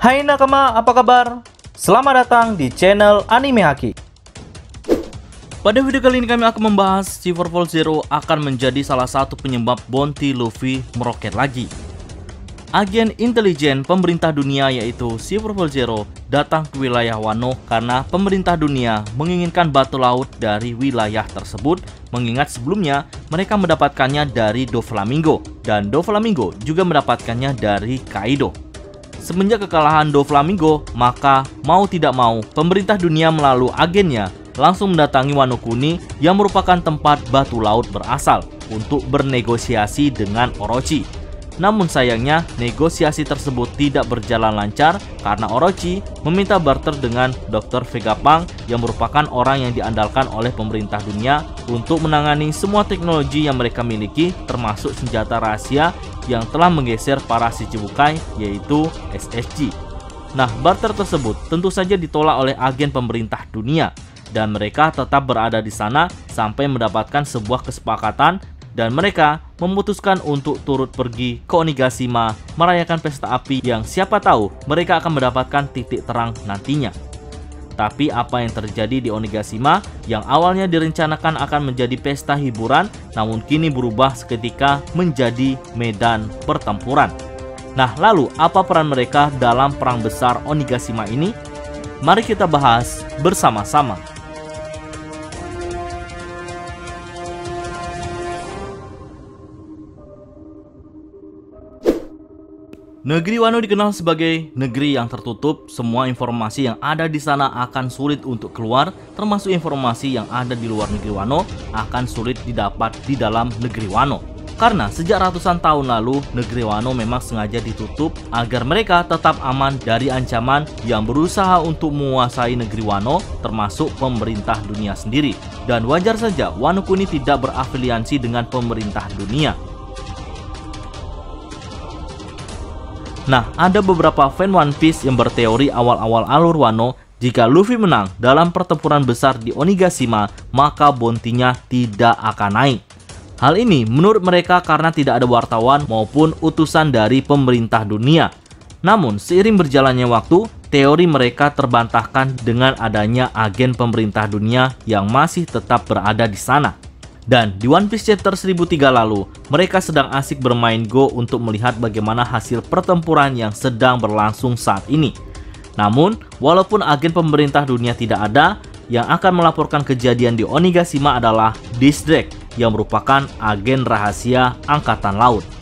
Hai nakama, apa kabar? Selamat datang di channel Anime Haki. Pada video kali ini kami akan membahas Silverfall Zero akan menjadi salah satu penyebab bounty Luffy meroket lagi. Agen intelijen pemerintah dunia yaitu Silverfall Zero datang ke wilayah Wano karena pemerintah dunia menginginkan batu laut dari wilayah tersebut, mengingat sebelumnya mereka mendapatkannya dari Doflamingo dan Doflamingo juga mendapatkannya dari Kaido. Semenjak kekalahan Doflamingo, maka mau tidak mau pemerintah dunia melalui agennya langsung mendatangi Wano Kuni yang merupakan tempat batu laut berasal untuk bernegosiasi dengan Orochi. Namun sayangnya negosiasi tersebut tidak berjalan lancar karena Orochi meminta barter dengan Dr. Vegapunk yang merupakan orang yang diandalkan oleh pemerintah dunia untuk menangani semua teknologi yang mereka miliki, termasuk senjata rahasia yang telah menggeser para Shichibukai yaitu SSG. Nah, barter tersebut tentu saja ditolak oleh agen pemerintah dunia dan mereka tetap berada di sana sampai mendapatkan sebuah kesepakatan dan mereka memutuskan untuk turut pergi ke Onigashima merayakan pesta api yang siapa tahu mereka akan mendapatkan titik terang nantinya. Tapi apa yang terjadi di Onigashima yang awalnya direncanakan akan menjadi pesta hiburan namun kini berubah seketika menjadi medan pertempuran. Nah, lalu apa peran mereka dalam perang besar Onigashima ini? Mari kita bahas bersama-sama. Negeri Wano dikenal sebagai negeri yang tertutup. Semua informasi yang ada di sana akan sulit untuk keluar, termasuk informasi yang ada di luar negeri Wano akan sulit didapat di dalam negeri Wano. Karena sejak ratusan tahun lalu, negeri Wano memang sengaja ditutup agar mereka tetap aman dari ancaman yang berusaha untuk menguasai negeri Wano, termasuk pemerintah dunia sendiri. Dan wajar saja Wano Kuni tidak berafiliasi dengan pemerintah dunia. Nah, ada beberapa fan One Piece yang berteori awal-awal alur Wano, jika Luffy menang dalam pertempuran besar di Onigashima, maka bounty-nya tidak akan naik. Hal ini menurut mereka karena tidak ada wartawan maupun utusan dari pemerintah dunia. Namun, seiring berjalannya waktu, teori mereka terbantahkan dengan adanya agen pemerintah dunia yang masih tetap berada di sana. Dan di One Piece chapter 1003 lalu, mereka sedang asik bermain Go untuk melihat bagaimana hasil pertempuran yang sedang berlangsung saat ini. Namun, walaupun agen pemerintah dunia tidak ada, yang akan melaporkan kejadian di Onigashima adalah Diss Drake yang merupakan agen rahasia Angkatan Laut.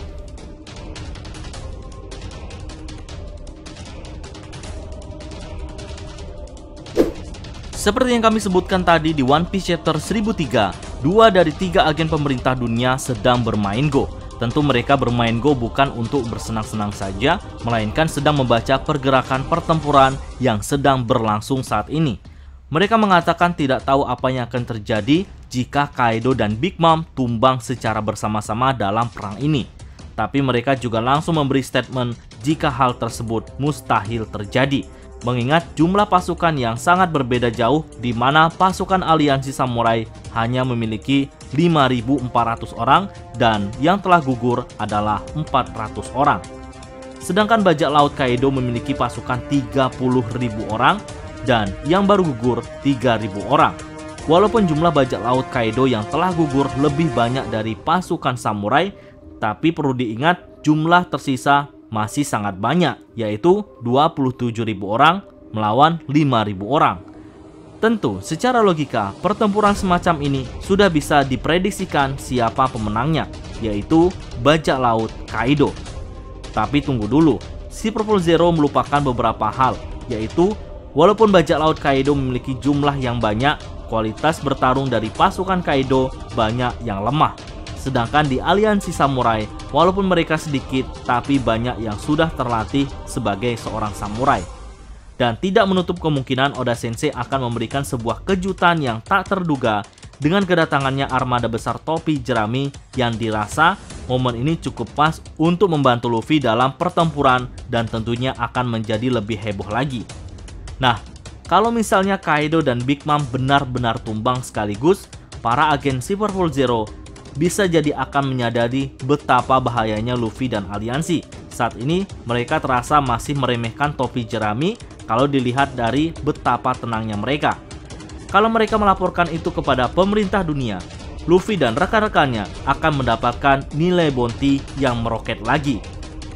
Seperti yang kami sebutkan tadi di One Piece chapter 1003, 2 dari 3 agen pemerintah dunia sedang bermain Go. Tentu mereka bermain Go bukan untuk bersenang-senang saja, melainkan sedang membaca pergerakan pertempuran yang sedang berlangsung saat ini. Mereka mengatakan tidak tahu apa yang akan terjadi jika Kaido dan Big Mom tumbang secara bersama-sama dalam perang ini. Tapi mereka juga langsung memberi statement jika hal tersebut mustahil terjadi, mengingat jumlah pasukan yang sangat berbeda jauh, di mana pasukan aliansi samurai hanya memiliki 5.400 orang dan yang telah gugur adalah 400 orang. Sedangkan bajak laut Kaido memiliki pasukan 30.000 orang dan yang baru gugur 3.000 orang. Walaupun jumlah bajak laut Kaido yang telah gugur lebih banyak dari pasukan samurai, tapi perlu diingat jumlah tersisa masih sangat banyak, yaitu 27.000 orang melawan 5.000 orang. Tentu, secara logika, pertempuran semacam ini sudah bisa diprediksikan siapa pemenangnya, yaitu bajak laut Kaido. Tapi tunggu dulu, Silverfall Zero melupakan beberapa hal, yaitu walaupun bajak laut Kaido memiliki jumlah yang banyak, kualitas bertarung dari pasukan Kaido banyak yang lemah. Sedangkan di aliansi samurai, walaupun mereka sedikit, tapi banyak yang sudah terlatih sebagai seorang samurai. Dan tidak menutup kemungkinan Oda Sensei akan memberikan sebuah kejutan yang tak terduga dengan kedatangannya armada besar topi jerami yang dirasa momen ini cukup pas untuk membantu Luffy dalam pertempuran dan tentunya akan menjadi lebih heboh lagi. Nah, kalau misalnya Kaido dan Big Mom benar-benar tumbang sekaligus, para agen Silverfall Zero bisa jadi akan menyadari betapa bahayanya Luffy dan aliansi, saat ini mereka terasa masih meremehkan topi jerami kalau dilihat dari betapa tenangnya mereka. Kalau mereka melaporkan itu kepada pemerintah dunia, Luffy dan rekan-rekannya akan mendapatkan nilai bounty yang meroket lagi.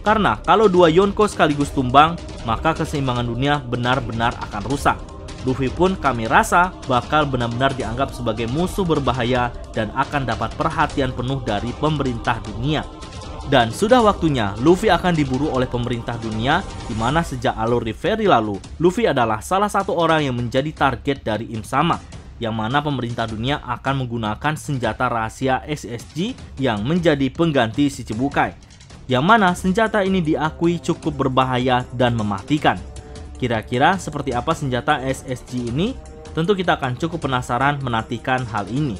Karena kalau dua Yonko sekaligus tumbang, maka keseimbangan dunia benar-benar akan rusak. Luffy pun kami rasa bakal benar-benar dianggap sebagai musuh berbahaya dan akan dapat perhatian penuh dari pemerintah dunia. Dan sudah waktunya Luffy akan diburu oleh pemerintah dunia, di mana sejak alur Reverie lalu, Luffy adalah salah satu orang yang menjadi target dari Im Sama, yang mana pemerintah dunia akan menggunakan senjata rahasia SSG yang menjadi pengganti si Chichibukai, yang mana senjata ini diakui cukup berbahaya dan mematikan. Kira-kira seperti apa senjata SSG ini? Tentu kita akan cukup penasaran menantikan hal ini.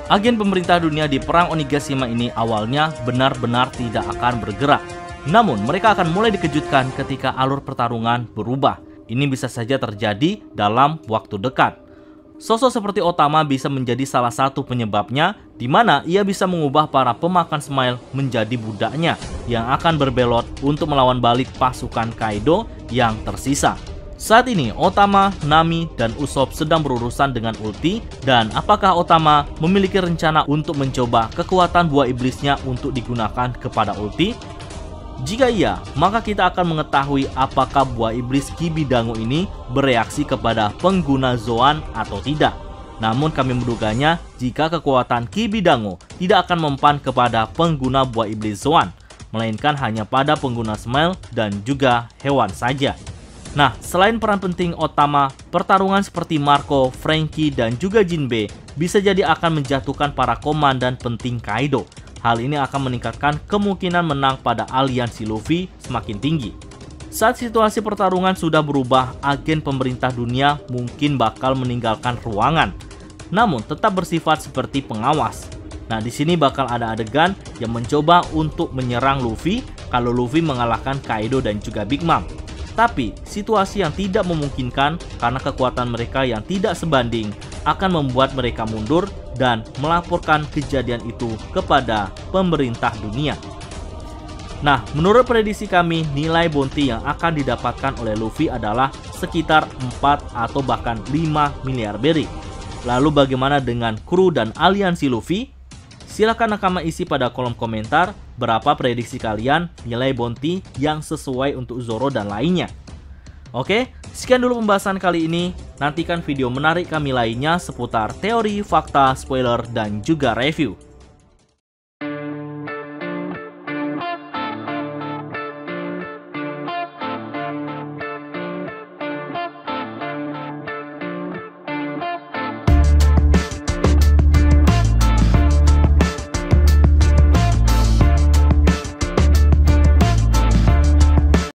Agen pemerintah dunia di perang Onigashima ini awalnya benar-benar tidak akan bergerak. Namun mereka akan mulai dikejutkan ketika alur pertarungan berubah. Ini bisa saja terjadi dalam waktu dekat. Sosok seperti Otama bisa menjadi salah satu penyebabnya, di mana ia bisa mengubah para pemakan Smile menjadi budaknya yang akan berbelot untuk melawan balik pasukan Kaido yang tersisa. Saat ini Otama, Nami, dan Usopp sedang berurusan dengan ulti, dan apakah Otama memiliki rencana untuk mencoba kekuatan buah iblisnya untuk digunakan kepada ulti? Jika iya, maka kita akan mengetahui apakah buah iblis Kibidango ini bereaksi kepada pengguna Zoan atau tidak. Namun kami menduganya jika kekuatan Kibidango tidak akan mempan kepada pengguna buah iblis Zoan, melainkan hanya pada pengguna Smile dan juga hewan saja. Nah, selain peran penting Otama, pertarungan seperti Marco, Franky, dan juga Jinbe bisa jadi akan menjatuhkan para komandan penting Kaido. Hal ini akan meningkatkan kemungkinan menang pada aliansi Luffy semakin tinggi. Saat situasi pertarungan sudah berubah, agen pemerintah dunia mungkin bakal meninggalkan ruangan, namun tetap bersifat seperti pengawas. Nah, di sini bakal ada adegan yang mencoba untuk menyerang Luffy kalau Luffy mengalahkan Kaido dan juga Big Mom. Tapi, situasi yang tidak memungkinkan karena kekuatan mereka yang tidak sebanding akan membuat mereka mundur dan melaporkan kejadian itu kepada pemerintah dunia. Nah, menurut prediksi kami, nilai bounty yang akan didapatkan oleh Luffy adalah sekitar 4 atau bahkan 5 miliar berry. Lalu bagaimana dengan kru dan aliansi Luffy? Silahkan nakama isi pada kolom komentar berapa prediksi kalian nilai bounty yang sesuai untuk Zoro dan lainnya. Oke, sekian dulu pembahasan kali ini. Nantikan video menarik kami lainnya seputar teori, fakta, spoiler, dan juga review.